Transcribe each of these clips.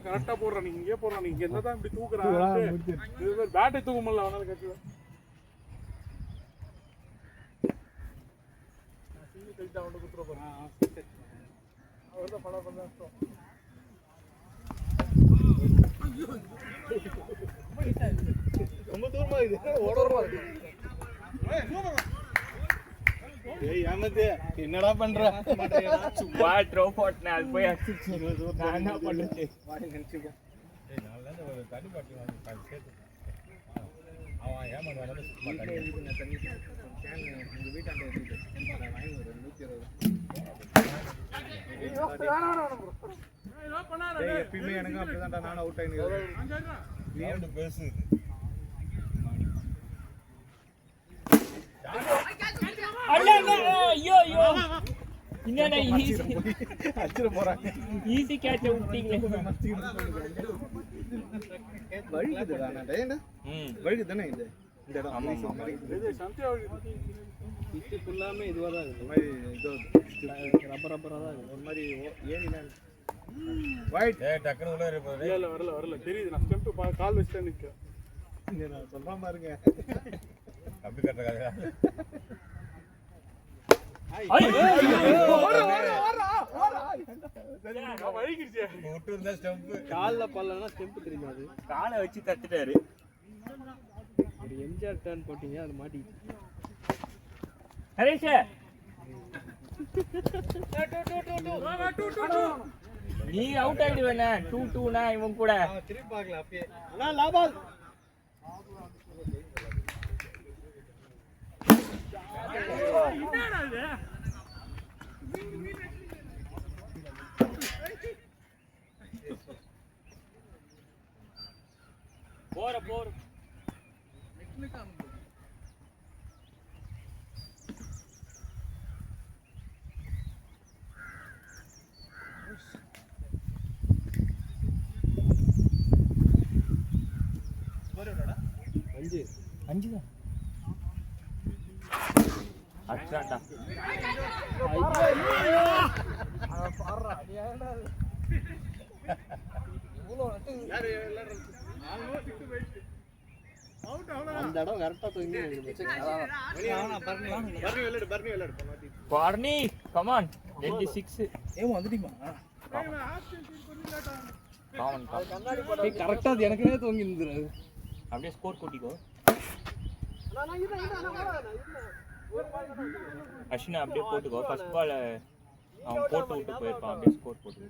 கரெக்டா போடுறேன், நீங்க இங்கே போடுறேன், நீங்க என்னதான் இப்படி தூக்குறான் பேட்டை தூக்க முடியல அவனால கட்சி அவன் குத்துற போறேன் அவர்தான் படம் பண்ண ரொம்ப தூரமா இது ஓடமா இருக்கு. என்னடா பண்ற சும்மா ட்ரோ போட்டேன் அது போய் அடிச்சு நான் என்ன பண்ணுச்சு நினைச்சுக்கோ தண்ணி பாட்டி வாங்கி சேர்த்து அவன் ஏமாந்து எங்கள் வீட்டாண்ட வாங்கி ஒரு 120 எப்பயுமே எனக்கு அப்படிதான்டா நானும் அவுட் ஆகினு நீ ஒன்று பேசு ஈஸி கேட்ச விட்டீங்களே வழுகு தானே இந்த இடம் ஃபுல்லாமே இதுவாக தான் இருக்குது. இந்த மாதிரி இது ரப்பராக தான் இருக்குது. ஒரு மாதிரி ஏறிதான் வைட் டக்குனு உள்ள இல்லை வரல தெரியுது. நான் ஸ்டெம்ப் கால் வச்சுட்டேன் நிற்க நான் சொல்கிறேன் பாருங்க அப்படி கட்டுறக்காக காலில் பல்லனா ஸ்டெம்ப் தெரியுமா? அது காலை வச்சு தட்டுட்டாரு. ஒரு எம்ஜிஆர் டர்ன் போட்டீங்க அது மாட்டி நீ அவுட் ஆயிடுவேண்ணே 2-2னா இவன் கூட திருப்பி பார்க்கல அப்பயே லாபால் போற அஞ்சு தான் அச்சாண்டா அந்த இடம் கரெக்டா தூங்கி பார்னி கம் ஆன் 26 ஏன் வந்துட்டீமா காமன் கரெக்டா அது எனக்குனே தூங்கி இருந்துரு. அப்படியே ஸ்கோர் கூட்டிக்கோ அஸ்வினா அப்படியே போட்டுக்கோ. ஃபர்ஸ்ட் பால் அவன் போட்டு விட்டு போயிருப்பான். அப்படியே ஸ்கோர் போட்டு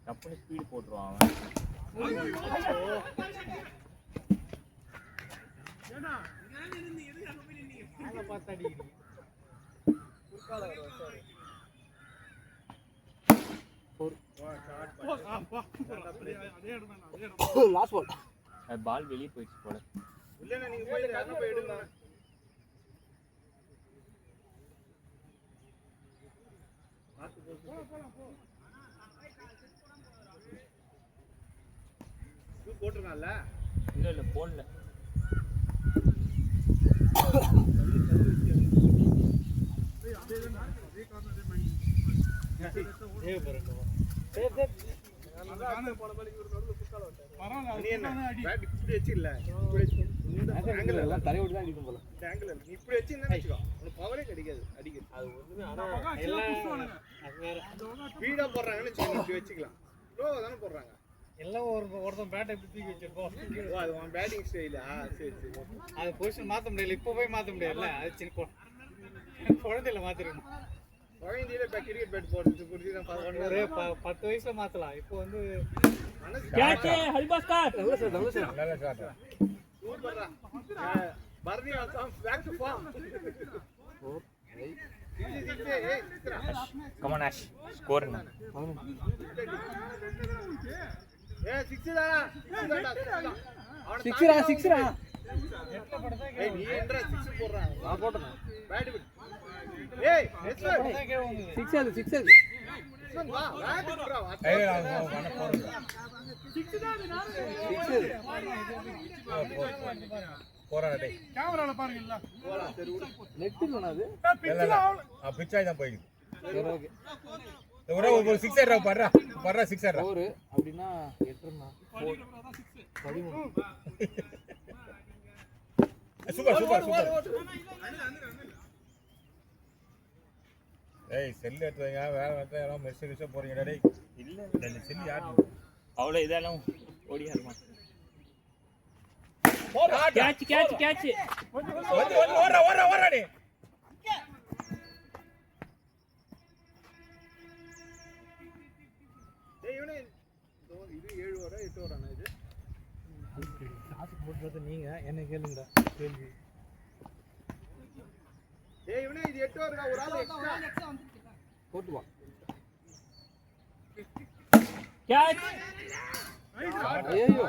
டப்புனு ஸ்பீடு போட்டுருவான் அவன். பால் வெளியே போயிடுச்சு போல. போட்டுருக்கான்ல இல்ல போடல. எல்லாம் ஒருத்தன் பேட்டை எப்படி தூக்கி வச்சிருக்கோம். பேட்டிங் ஸ்டைலா? சரி அது பொசிஷன் மாற்ற முடியல. இப்போ போய் மாற்ற முடியல. அது சின்ன குழந்தையில மாத்திருக்கணும். குழந்தையில கிரிக்கெட் பேட் போட்டு புரிஞ்சு 10 வயசுல மாத்தலாம். இப்போ வந்து Bharani back to form. Come on Ash, score na. ஏய் 6 டா. 6 டா. ஏய் நீ என்னடா 6 போடுறா? நான் போட்டேன். பேட் விட். ஏய் 6 அது கேமரால பாருங்க நெட் இல்லனா அது பிச்சாய் தான் போயிடுது. சரி ஓகே ஒரு 6 ஏறா பர்றா 6 ஏறா. ஒரு அப்படினா 8ன்னா 13. சூப்பர். ஏய் செல் எடுத்து வைங்க. வேற யாராவது மெசேஜ் போறீங்கடா டேய். இல்ல இந்த செல் யாரு? அவ்வளோ இதெல்லாம் ஓடியாருமா. கேட்ச் ஓடுறா டேய். இது 7 வர 8 வரானா இது காசு போடுறது நீங்க என்ன கேளுங்கடா கேள்வி. டேய் இவனே இது 8 வரடா ஒரு ஆள் எக்ஸ்ட்ரா போட்டு வா. கேட்ச் ஐயோ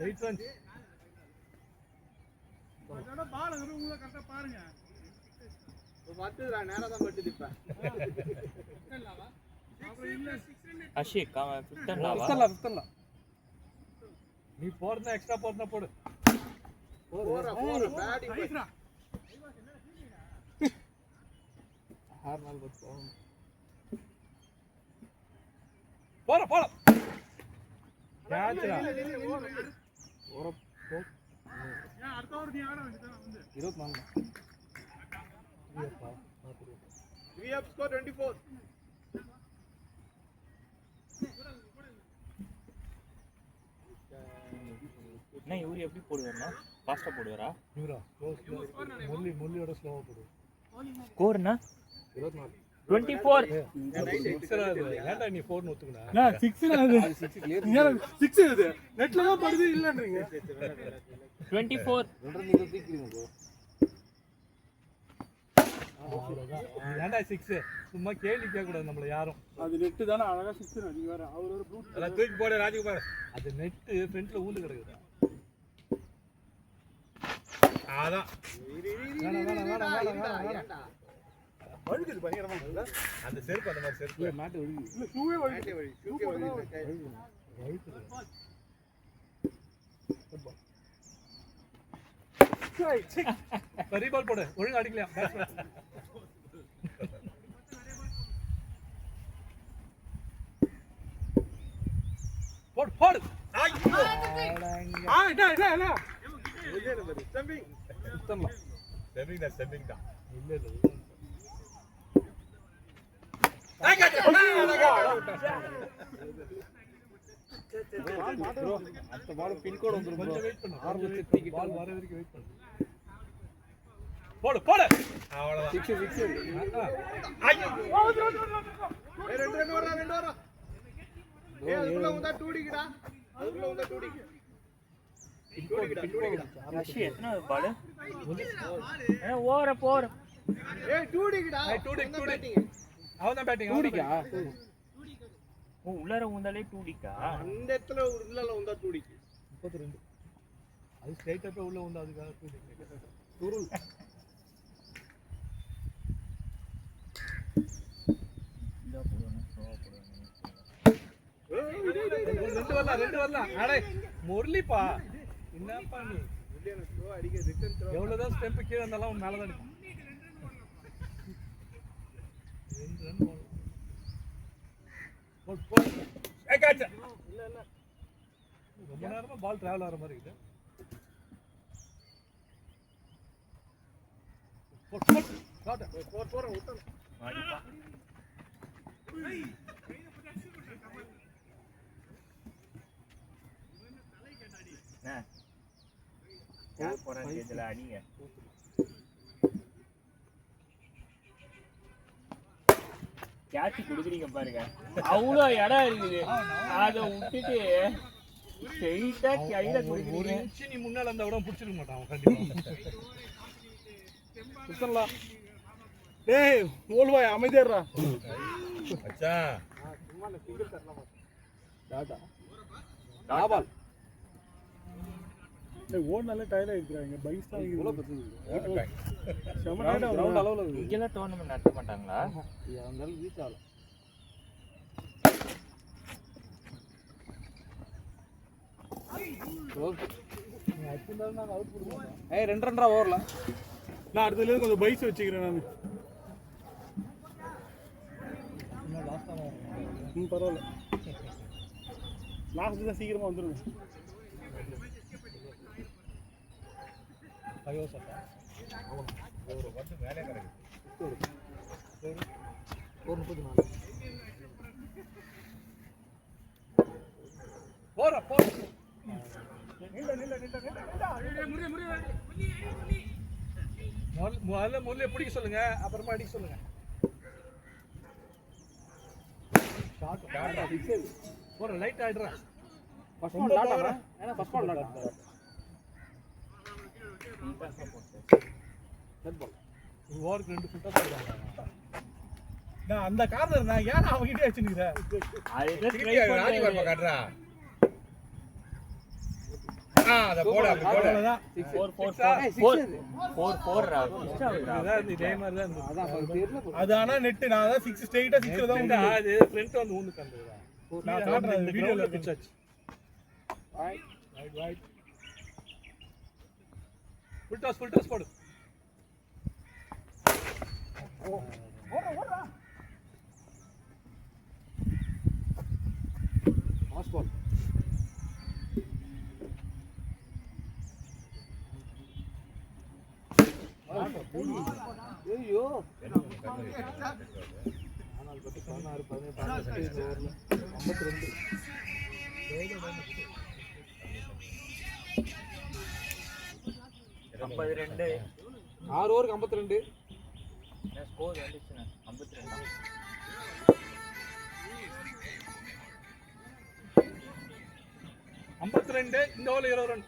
8 ரன். அதோட பால் உள்ள கரெக்ட்டா பாருங்க. பட்டுடா நேரா தான் பட்டுது இப்ப. இல்லவா அப்புறம் இல்ல 6 ரன். அஷிக் அவன் 15 15 நீ போறதா எக்ஸ்ட்ரா போறதா போடு. போற பேட்டிங் போய்டா. 6 நாள் போறோம். போற கேட்ச்டா. போற போ. ஏன் அடுத்த ஓவர் நீ ஆட வேண்டியதா வந்து 24. ஏப்பா பாத்துரு. We have scored 24. என்ன இவரு எப்படி போடுவாருன்னா ஃபாஸ்டா போடுவாரா? இவரா முரளியோட ஸ்லோவா போடு. ஸ்கோர்னா 24. 24. ஏன்டா நீ 4 ஒத்துக்குனா? நான் 6 அது 6 இது நெட்ல தான் படுது இல்லன்றீங்க. 24. நீங்க தூக்கிடுங்க ப்ரோ. ஏன்டா 6 சும்மா கேள்வி கேட்க கூடாது நம்மள யாரும். அது நெட் தான அழகா 6 நீங்க வேற அவர் ஒரு ப்ளூ அத தூக்கி போடு ராஜகுமார். அது நெட் ஃப்ரண்ட்ல ஊந்து கிடக்குது. அதான் வேணா வழுக்குது பயங்கரமா இல்ல அந்த செருப்பு அந்த மாதிரி செருப்பு. மேட் ஒழுகுது. இல்ல ஷூவே வழுக்குது. ஷூ போடுறது சரி பால் போடு. ஒழுங்கா அடிக்கலையா பேட்ஸ்மேன். போடு. என்ன ஸ்டம்பிங். செப்பிங் தான். இல்ல அடுத்த பால் பின் கோட் வந்துரும். கொஞ்சம் வெயிட் பண்ணு. ஆர்வத்தை தூக்கி பால் வர வரைக்கும் வெயிட் பண்ணு. போடு. அவ்வளவுதான். 6. ஐயோ. ஏய் 2 ரன் வரா. ஏய் அதுக்குள்ள உண்டா டூடிக்குடா. அதுக்குள்ள உண்டா டூடிக்கு. டூடிக்குடா. அஷி எத்தனை பால்? ஓவர போற. ஏய் டூடிக்குடா. டூடி. அவன் பேட்டிங். டூடிக்கா? ஓ உள்ளர உந்தாலே 2டிக்கா? அந்த இடத்துல உள்ளல உண்டா டூடிக்கு. 32. அது ஸ்ட்ரைட்டா போய் உள்ள உண்டா அதுக்காக டூடிக்கு. துருள். இந்த போடுவானே சோவா போடுவானே. ரெண்டு வரலாம். அடே முரளிப்பா. என்னப்பா நீ? முரளியான ஸ்லோ அடிக்க ரிட்டர்ன் த்ரோ. எவ்வளவுதான் ஸ்டெம்ப் கீழ இருந்தாலும் மேல தான் அடிக்கும். 2 ரன் போடு. ஏய் கேட்ச். இல்ல ரொம்ப நேரமா பால் டிராவல் ஆற மாதிரி இருக்கு. போடு விட்டு. அடிப்பா. யார் போறான்னு தெரியல அடிங்க. கேட்ச் குடுக்குறீங்க பாருங்க. அவ்வளோ இடம் இருக்குது. அதை விட்டுட்டு ஸ்ட்ரெயிட்டா கையில ஒரு குடுக்குறீங்க. இன்ச் நீ முன்னால அந்த விட புடிச்சிருக்க மாட்டான் அவன் கண்டிப்பா. சுத்தலாம். டேய் ஓல்வாய் அமைதியாடா. மச்சான். சும்மா அந்த சிங்கிள் தரலாம். டாடா. டாபால். டேய் ஓடுனாலே டயர்ட் ஆயிடுறாங்க. பைக்ஸ் தான் இவ்வளவு இவ்வளவு பெருசு. செம டயர்ட் கிரவுண்ட் அளவுல இங்கெல்லாம் டோர்னமெண்ட் நடத்த மாட்டாங்களா? அந்த அளவுக்கு ரீச் ஆகல. ஏய் 2 ஓவர்ல நான் அடுத்ததுல கொஞ்சம் பைஸ் வச்சுக்கிறேன் நான். பரவாயில்ல. லாஸ்ட் தான் சீக்கிரமா வந்துருங்க. ஐயோ சட்டா ஒரு வந்து மேலே கிடக்கு. ஒரு 34 போற போற முதல்ல முல்லை பிடிக்க சொல்லுங்க, அப்புறமா அடிக்க சொல்லுங்க. போற லைட் ஆயிடுறேன். ஃபர்ஸ்ட் பால் லாட்டா ஏன்னா ஃபர்ஸ்ட் பால் லாட்டா நெட் பால் ஓவருக்கு 2 ஃபுட்டா போடுறாங்க. நான் அந்த கார்னர் நான் ஏன் அவங்கிட்டே வச்சிருக்கிறேன். திருப்பி ராஜி வரப்ப காட்டுறா. அத போடு அப்படி போடு. அவ்வளவுதான். 4 இதே மாதிரி தான் இருந்தது. அதான் தெரியல. அது ஆனா நெட் நான் தான் 6 ஸ்ட்ரைட்டா 6 தான் உண்டு. அது ஃப்ரண்ட் வந்து ஊந்து கண்டதுடா. நான் காட்டுறேன் இந்த வீடியோல வீடியோல பிச்சாச்சு. ரைட் ஃபுல் டாஸ் போடு. ஓடுறா பாஸ் பால். ஐயோ ஆனால் 16 17 ஓவர்ல 52 52 6 ஓவருக்கு 52. ஸ்கோர் வந்துச்சுனா 52 52 இந்த ஓவர்ல 20 ரன்.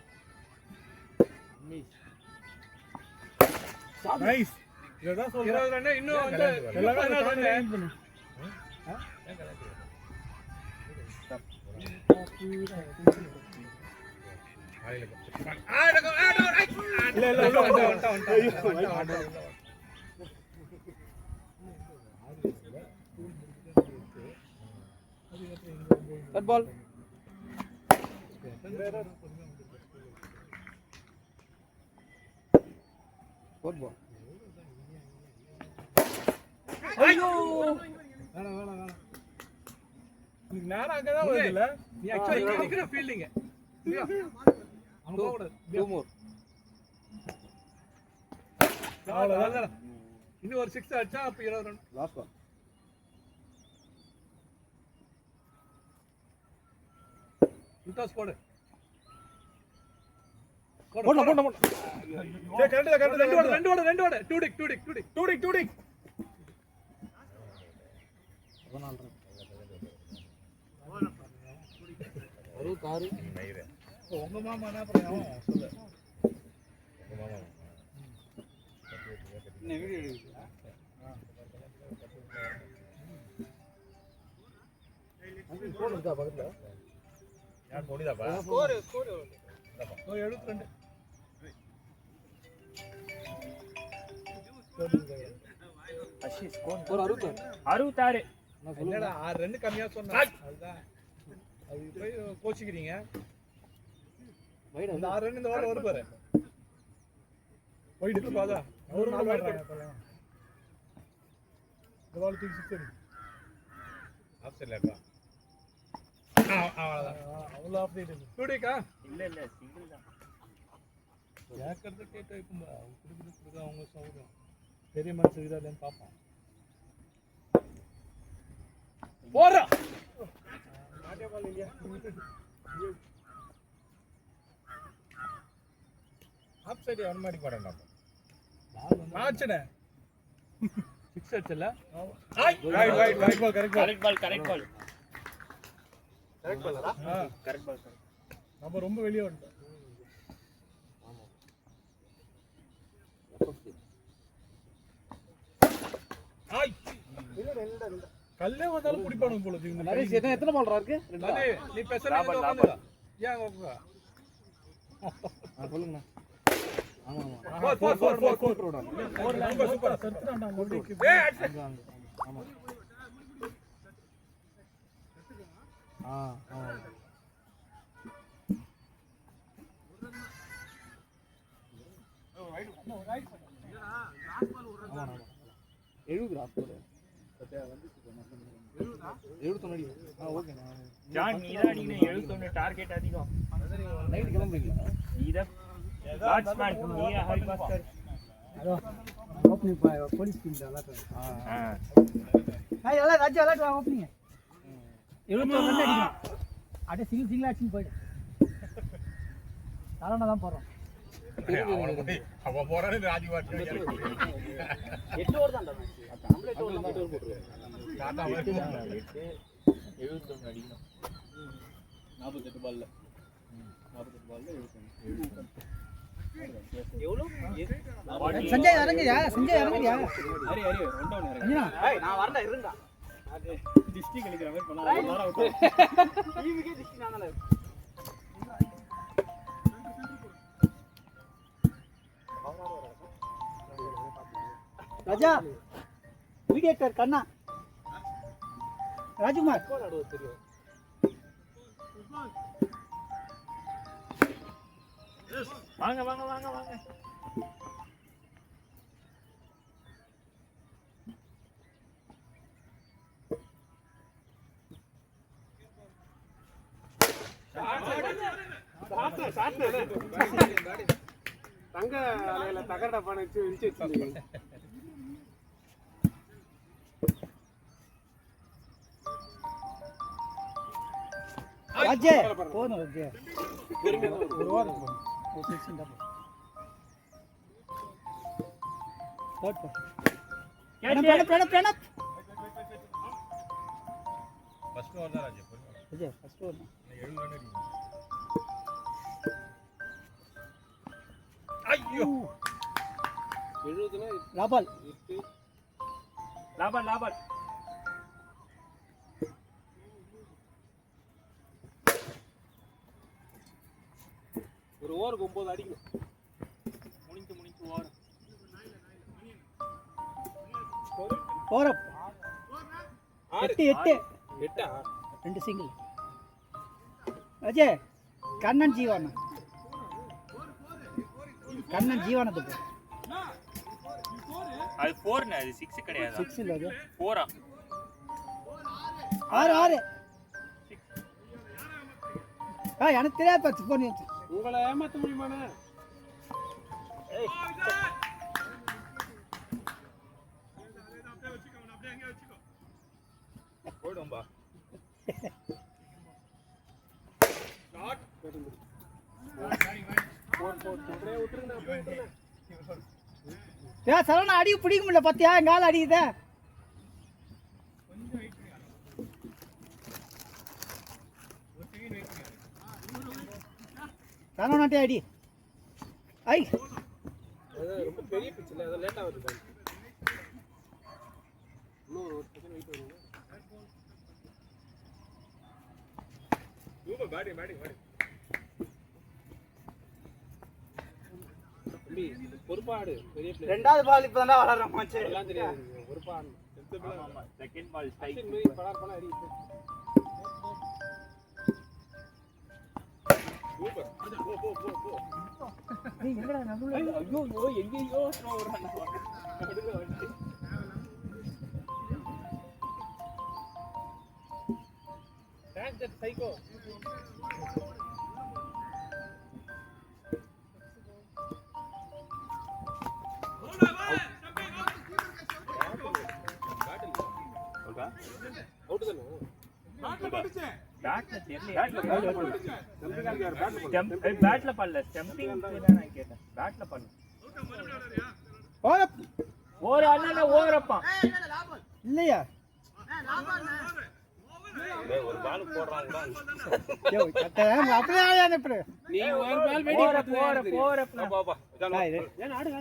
நைஸ். இததான் சொல்றேன். 20 ரன் இன்னும் வந்து எல்லாமே 14 ரன். பண்ணு. இல்ல இல்ல இல்ல Red ball. Fourth ball. ஐயோ வேணாம் நீங்க நேரா அங்க தான் வரல. நீ actually நிக்கிற ஃபீல்டிங். அங்க போட. 2 more. அவ்வளவுதான். இன்னும் ஒரு 6 அடிச்சா அப்ப 20 ரன். Last ball. டாஸ் போடு. போடு. சே கரெக்ட்டா ரெண்டு ஓட. டூ டிக். 14 ரன். 66. நைரே. உங்க மாமா என்ன பண்றாங்க சொல்லு. உங்க மாமா. என்ன வீடியோ எடுக்குறீங்களா? அது போன் இருக்கா பக்கத்துல? யார் போடுதாப்பா? ஸ்கோர் எவ்வளவு? 72. அஷி ஸ்கோர் ஒரு 66 என்னடா 6 ரன் கம்மியா சொன்னா அதுதான் அது போய் கோச்சிக்கிறீங்க. இந்த 6 ரன் இந்த வாரம் வரும் பாரு. போயிட்டு பாதா ஒரு 4 வைட் இந்த பால் தூக்கி 6 அடி. ஆஃப் சைடுல இருக்கா? அவ்வளவுதான். அவ்வளவு ஆஃப் ரைட் இல்ல. டூடிக்கா இல்ல சிங்கிள் தான் கேட்கறது கேட்டு இருக்கும்பா அவங்க கொடுக்குறது அவங்க சௌகரியம். பெரிய மனுஷன் இதா இல்லைன்னு பார்ப்போம். போறா நாட்டே பால் இல்லையா? ஆஃப் சைடு அவன் மாதிரி போறான்டா. பால் வந்து ஆச்சனே 6 அடிச்சல. ரைட் பால் கரெக்ட் பால். கரெக்ட் பால் நம்ம ரொம்ப வெளிய வந்துட்டோம். கல்லே வந்தாலும் பிடிப்பானுங்க போல இருக்கு. நரேஷ் எத்தனை பால்ரா இருக்கு? நீ பேசல உட்கார்ந்துடா. ஏன் உட்கார்ந்து? சொல்லுங்க. ஆமா. 4 ரொம்ப சூப்பரா சர்த்துறான்டா மொழிக்கு. ஆமா. 70 கிராஸ் போடு. 71 அடி. ஓகே. ஜான் நீ தான் அடிக்கணும். 71 டார்கெட் அதிகம். நைட் கிளம்புறீங்களா? நீ தான் பேட்ஸ்மேன். நீ ஹரி பாஸ்கர். அதோ ஓப்பனிங் போலீஸ் டீம் அலர்ட். ஆ எல்லாம் ராஜா அலர்ட் ஓப்பனிங். 71 ரன் அடிக்கலாம். அப்படியே சிங்கிள் ஆக்ஷன் போயிடு. தாராளமா தான் போறோம். அவன் போறானே ராஜி வாட்டி 8 ஓவர் தான் மேட்ச். கம்ப்ளீட் ஓவர் தான் போட்டுருக்காங்க. டாடா 71 அடிக்கணும். 48 பால்ல 71. எவ்வளவு? சஞ்சய் இறங்குறியா? ஹரி ரன் டவுன் இறங்கு. அஞ்சனா ஏய் நான் வரல இருடா. அது டிஸ்ட்ரி கழிக்கிற மாதிரி பண்ணா ஒரு வாரம் அவுட். டீமுக்கே டிஸ்ட்ரி நானே. ராஜா மீடியேட்டர் கண்ணா ராஜ்குமார் தெரியும். வாங்க வாங்க வாங்க வாங்க. தங்க அலையில தகரட பானை வச்சு வச்சிருந்தீங்க. ராஜே போதும் ராஜே ஒரு ஓவர் போதும். ஒரு 16 தான் போதும். பிரணப் ஃபர்ஸ்ட் ஓவர் தான் Raji Raje first over 70 run அடிக்கணும். ஐயோ 70ல ராபால் லாபல் ஒரு ஓவருக்கு 9 அடிக்கணும். முடிஞ்சு ஓவர். ஓரப் 8 8 ரெண்டு சிங்கிள். ராஜே கண்ணன் ஜீவானது அது 4 அது 6 கிடையாது. 6 இல்ல அது 4 6 எனக்கு தெரியாது பத்து போன் உங்களை ஏமாத்த முடியுமாண்ணே? போய்டும்பா. அப்படியே விட்டுருங்க. சரவணா அடி பிடிக்க முடியல பத்தியா எங்கால அடிக்குத சரவணாட்டே அடி ஐ ரொம்ப பெரிய பிச்சில் அதை லேட்டாக வருது. இன்னும் ஒரு செகண்ட் வெயிட் பண்ணுங்க. பேட்டிங் தம்பி பொறுப்பாடு பெரிய பிளேயர். ரெண்டாவது பால் இப்பதான் வளர்ற மாச்சு எல்லாம் தெரியாது. பொறுப்பாடு ஆமா செகண்ட் பால் ஸ்ட்ரைக். படார் பண்ண அடி. நீ எங்கடா நடுவுல ஐயோ எங்கேயோ த்ரோ வரானே. நடுவுல வந்து Catch that psycho. பேட்ல பண்ணல ஸ்டம்பிங் தான் நான் கேட்டேன். பேட்ல பண்ணு ஓவர் அண்ணா ஓவரப்பா இல்லையா ஒரு பால் போடுறான் கூட. அப்படியே அனுப்புற நீ ஒரு பால் வெடி ஓவரப்பா பாப்பா ஏன் ஆடுங்க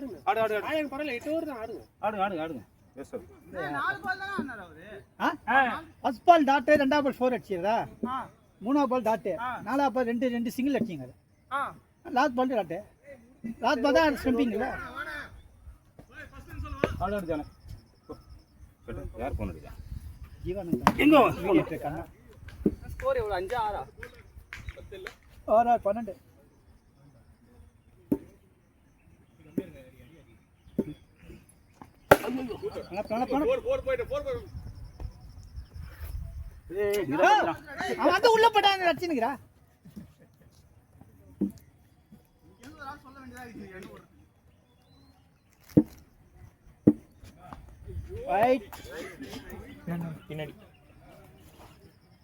ஆயன் பரல 8 ஓவர் தான் ஆடுங்க. Yes sir. First ball dot ரெண்டாவது பால் 4 அடிச்சிரதா மூணாவது பால் டாட் நாலாவது பால் ரெண்டு சிங்கிள் அடிச்சீங்க last ball dot last ball தான் ஸ்டம்பிங் இல்ல ஆடு ஜானே யார் போன் அடிச்சா? ஜீவானந்தம் எங்க கண்ணா ஸ்கோர் எவ்வளவு 5 6 12 அவன் வந்து உள்ள போட்டான் அடிச்சுனுக்கிறா. ரைட் பின்னாடி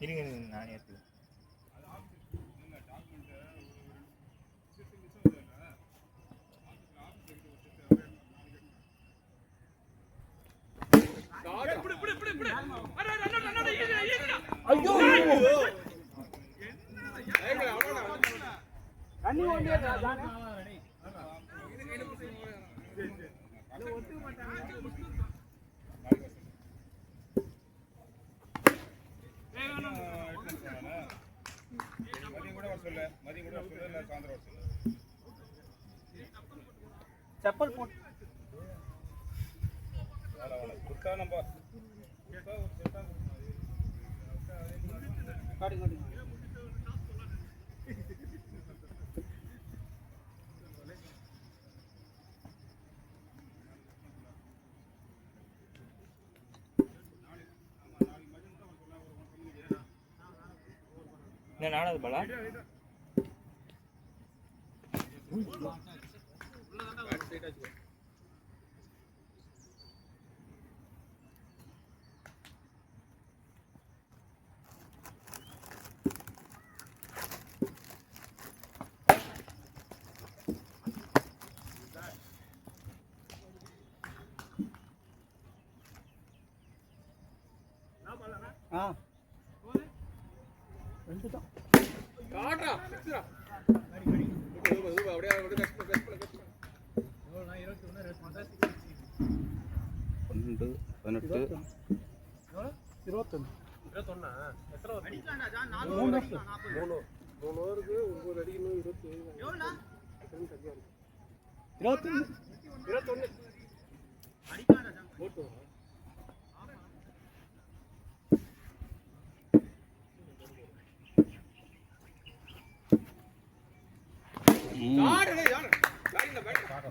இருங்க நானே எடுத்து செப்பல் போட்டு என்ன நானது பாலா ரெண்டு தான் காட்றா சிக்ஸ்ரா அப்படியே அப்படியே கட் பண்ணு 12 18 21 எத்தனை அடிக்காண்டா ஜான் 4 ஓவருக்கு 9 அடிக்கணும் 27 எவ்வளவுடா 21 அடிக்காண்டா ஜான் போட்டு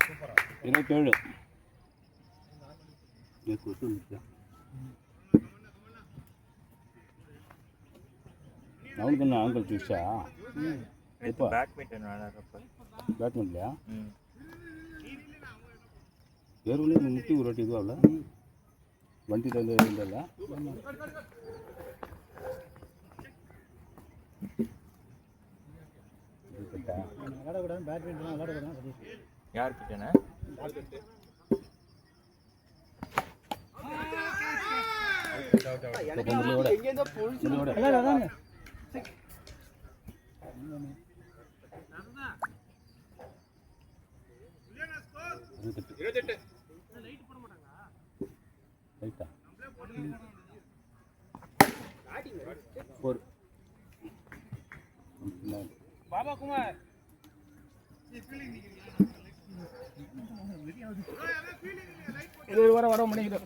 சூப்பரா 27 அவனுக்கு என்ன ஆங்கிள் தூச்சா இப்போ பேட்மிண்டன் விளையாடுறப்ப பேட்மிண்ட்லையா ம் ஏறுவலே முட்டி ஒரு வாட்டி இதுவாகல வண்டி தந்து இருந்தல விளையாடக்கூடாது பேட்மிண்டன் விளையாடக்கூடாது யார்கிட்டண்ணே விளையாடாதாங்க பாபா குமார் இது வர மணிக்கு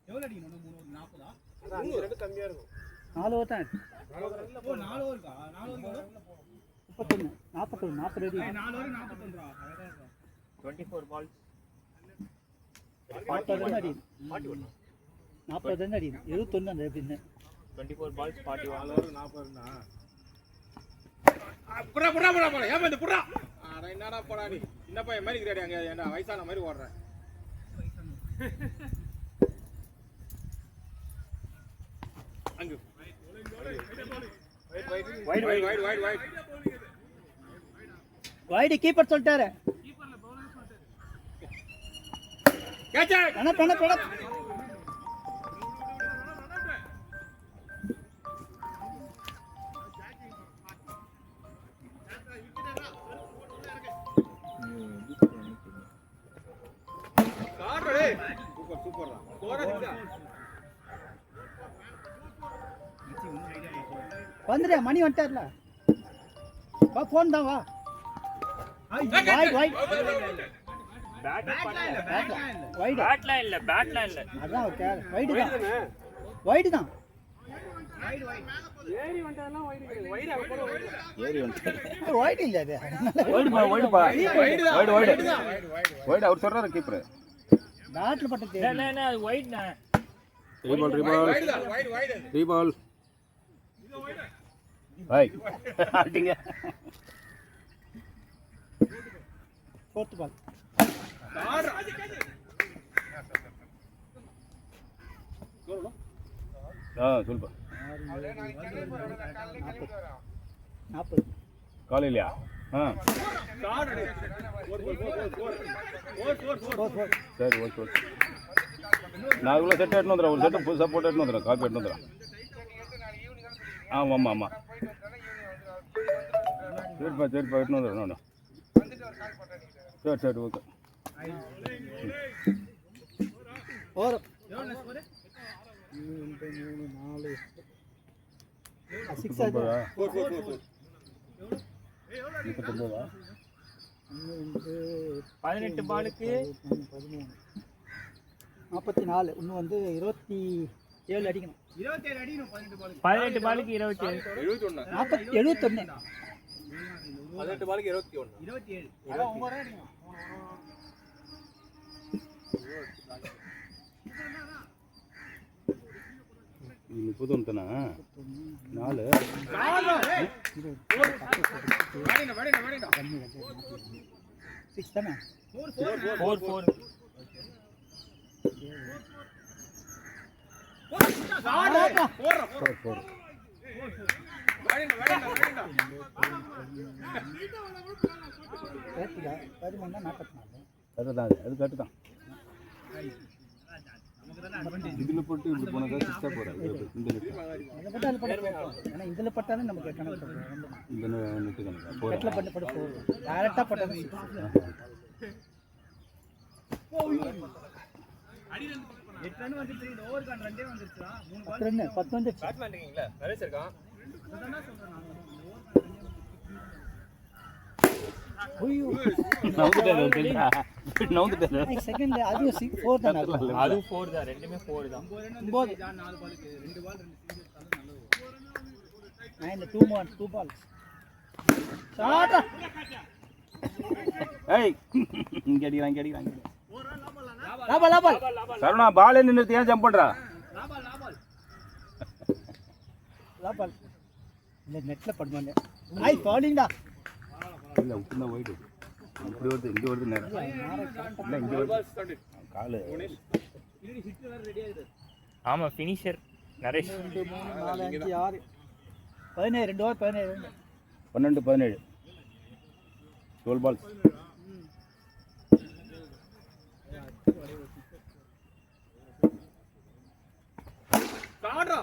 எவ்வளவு அடிக்கணும் 340 கம்மியா இருக்கும் 4 ஓவர் தான் 4 ஓவருக்கா 4 ஓவர் 31 41 40 அடி 4 ஓவர் 41 24 balls 40 ரன் அடி 40 ரன் அடி 71 அந்த எப்படின்னு 24 balls 41 4 ஓவர் 40 னா புறா ஏன் வந்து புறா அட என்னடா போடா நீ சின்ன பையன் மாதிரி கிரேடி அங்க என்ன வயசான மாதிரி ஓடுறேன் அங்க வைட் வைடு கீப்பர் சொல்லிட்டாரு கேட்ச் பண்ண வந்துடு மணி வந்துட்டார்ல வா ஃபோன் தான் வா வைட் வைட் பேட்லாம் இல்ல பேட்லாம் இல்ல. அதான் ஓகே வைடு தான் வைடு தான் வைடு இல்ல அது வைடு அவர் சொல்றாரு கீப்பர் பேட்ல பட்ட என்ன என்ன அது ஒயிட்னா. ரீபால் ஹாய் ஆட்டிங்க ஃபோர்த் பால் சொல்லுப்பா 40 காலையிலையா சரி ஓகே ஓகே நான் இவ்வளோ செட் எடுத்து வந்துடுறேன் ஒரு செட்டு புதுசாக போட்டு எடுத்து வந்துடுறேன் காப்பி எடுத்து வந்துடுறேன் ஆமாம் ஆமாம் சரிப்பா எடுத்து வந்துடுறேன் நான் சரி ஓகே ஓர் 18 பாலுக்கு 44 இன்னும் வந்து 27 அடிக்கணும் 18 பாலுக்கு 27 71 18 பாலுக்கு 21 30 ఉంటానా 4 6 தானே 4 அது கட்டு தான் இதில் போட்டு இப்படி போனாக்கா சிக்ஸாக போகிறாரு இதில் பட்டாலும் நமக்கு கணக்கு இந்த நெட்டு கணக்கா எட்டில் பட்டு பட்டு போகும் டேரெக்டாக பட்டாலும் ரன் 10 வந்துச்சு செகண்ட் அது 4 தான் அது 4 தான் ரெண்டுமே 4 தான் 2 பால் ஷாட் ஏய் இங்க அடிக்கிறாங்க லாபால் சரவணா பால் நின்னுட்டு ஏன் ஜம்ப் பண்றா லாபால் இந்த நெட்ல படுவாங்க ஐ பாலிங்டா இல்ல உட்னா போயிடு இப்படி வருது இங்க வருது நேரா இல்ல இங்க வருது கால் ஆமா ஃபினிஷர் நரேஷ் 2 3 4 5 6 17 2 ஓவர் 17 12 17 12 பால்ஸ் காட்ரா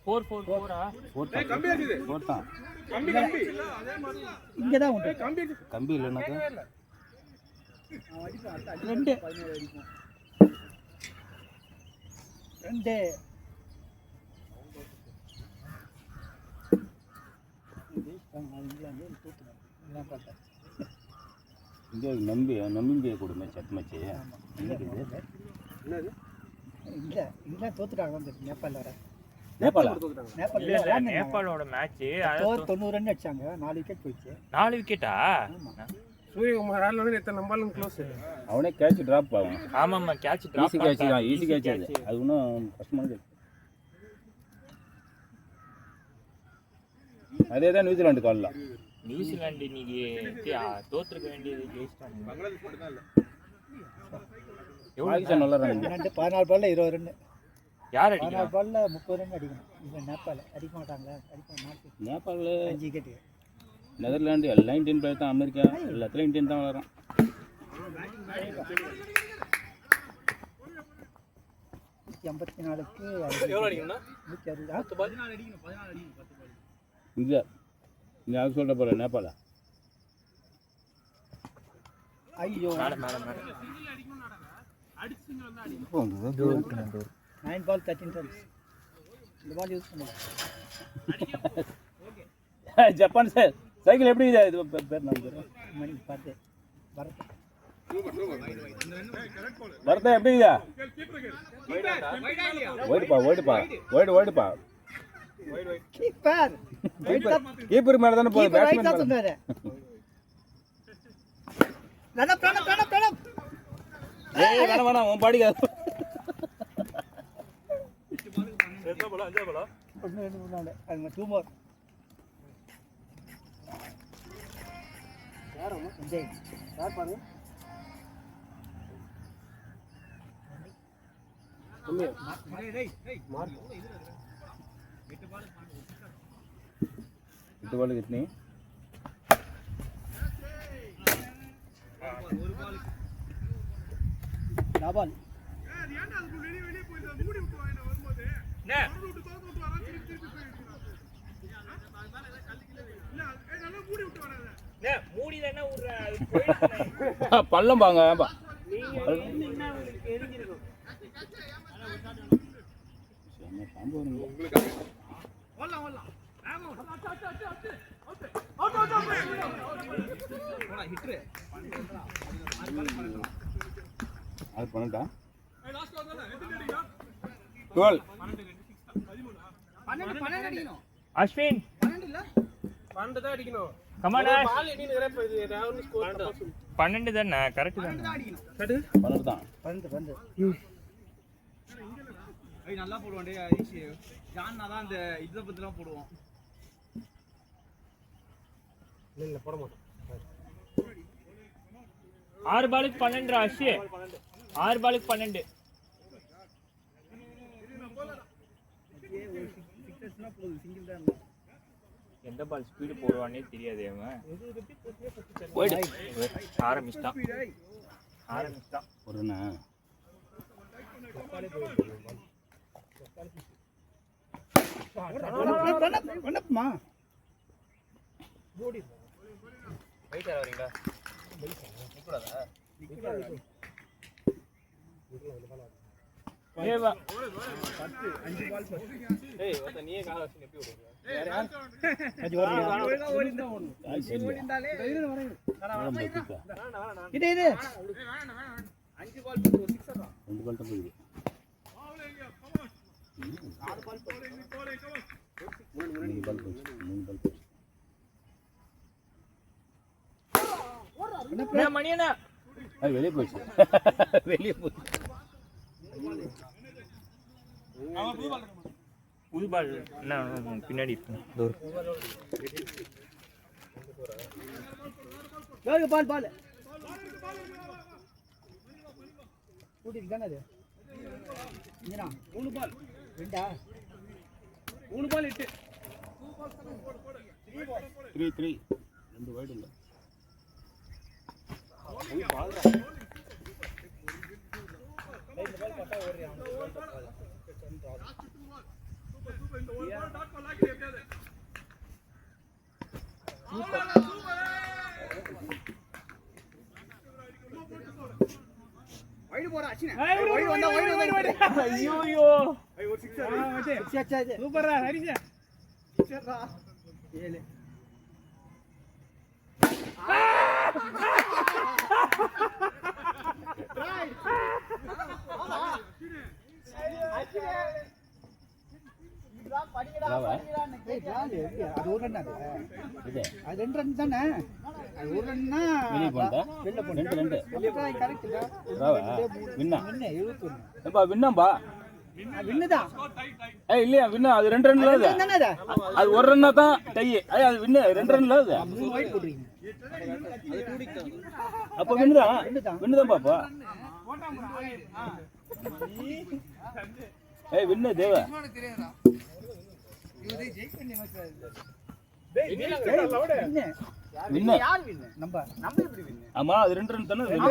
4 கம்பி அடிக்குது போட்டான் கம்பி இங்க தான் உண்டு கம்பி இல்லனாக்கா 2 இங்கே நம்பிக்கையை கொடுமை சட் மச்சி என்னது இல்ல தோத்துட்டாங்க வந்து நேபாள் வர நேபாளா நேபாளோட மேட்ச் 90 ரன் அடிச்சாங்க 4 விக்கெட் போயிடுச்சு 4 விக்கெட்டா சூரியகுமார் ஆடலன்னு எத்தனை நம்பாலும் க்ளோஸ் அவனே கேட்ச் டிராப் ஆகும் ஆமாம்மா கேட்ச் டிராப் ஈஸி கேட்ச் அது ஒன்றும் கஷ்டமான கேட்ச் அதே தான் நியூசிலாண்டு காலில் நியூசிலாந்து இன்னைக்கு தோத்துருக்க வேண்டியது ஜெயிச்சிட்டாங்க பங்களாதேஷ் மட்டும் தான் இல்ல பாகிஸ்தான் நல்லா ரன் 14 பால்ல 20 ரன் யார் 14 அடிக்கிறா பால்ல 30 ரன் அடிக்கணும் இது நேபாள் அடிக்க மாட்டாங்களா நேபாளில் 5 விக்கெட் நெதர்லாண்டு எல்லாம் இந்தியன் பிளேயர் தான் அமெரிக்கா எல்லாத்துலையும் இந்தியன் தான் வளரான் 84க்கு எவ்வளவு அடிக்கணும்னா 160 14 அடிக்கணும் 14 அடிக்கணும் 10 பால் இல்லை நீ அது சொல்கிற போல நேபாளா ஐயோ மேடம் 9 ball 13 runs. இந்த பால் யூஸ் பண்ணுங்க. ஜப்பான் சார் சைக்கிள் எப்படி இது பேர் நான் மணி பார்த்து வரது. வரதா எப்படி இதா ஓடுப்பா கீப்பர் கீப்பர் மேல தான போகுது ரைட் பேட்ஸ்மேன் சொன்னாரு. பிரணப் ஏய் வேணாம் உன் பாடிக்கு அது 2 more. யாரம்மா விஜய் யார் பாருங்க. इतने बॉल कितनी डाबल பள்ளம் பாங்க அது பண்ணட்டா 12 அஸ்வின் 12 தான் அடிக்கணும். கமான் பால் எண்ணினே போகுது. ரவுண்ட் ஸ்கோர் 12 தானே கரெக்ட் தானே 12 தான் 12 ஐய் நல்லா போடுவான் டேய் ஐஷ் ஜான்னா தான் அந்த இத பத்திலாம் போடுவான் இல்ல போட மாட்டோம். 6 பாலுக்கு 12 ஆஷி 6 பாலுக்கு 12 எந்த பால் ஸ்பீடு போடுவானே தெரியாது அவன் ஆரம்பிச்சிட்டான் ஒருண்ணா பண்ணப்பமா வெயிட்டா வரீங்களா நிக்கறதா ஏவா 5 பால் ஏய் ஒருத்த நீயே கால வச்சு நெப்பி விடுங்க அது ஒழுங்கா ஓடிந்தா ஓடணும் ஓடிந்தாலே தைரியம் வரேன் இது 5 பால் போடு 6 ஆ 2 பால் தான் போகுது 4 பால் போடு 3 பால் போகுது நான் மணியனா அது வெளியே போச்சு புது பால் என்ன பின்னாடி இருக்கு பால் கூட்டிட்டு தானே அது இங்கனா 3 பால் 2 3 பால் 8 3 2 வைட் இல்ல வைடு போடா அச்சினா வைடு வந்தா ஐயோ ஐ ஒரு 6 6 ஆச்சு சூப்பரா ஹரிஷா 6 7 அது ஒரு ரன் அது 2 ரன் தானே அது ஒரு ரன்னா வெளியே போண்டா வெளில போண்டா 2 கரெக்ட் ராவா வின்னா 71 ஏப்பா வின்னாம்பா வின்னுதான் ஏய் இல்லையா வின்னா அது 2 ரன்ல அது தானே அது ஒரு ரன்னா தான் டை ஏய் அது வின்னு 2 ரன்ல அது 3 வைட் போடுறீங்க அப்ப வின்னுதான் பாப்பா ஏய் வின்னு தேவ வின்னு வின்னு யார் வின்னு நம்ம எப்படி வின்னு ஆமா அது 2 ரன் தானே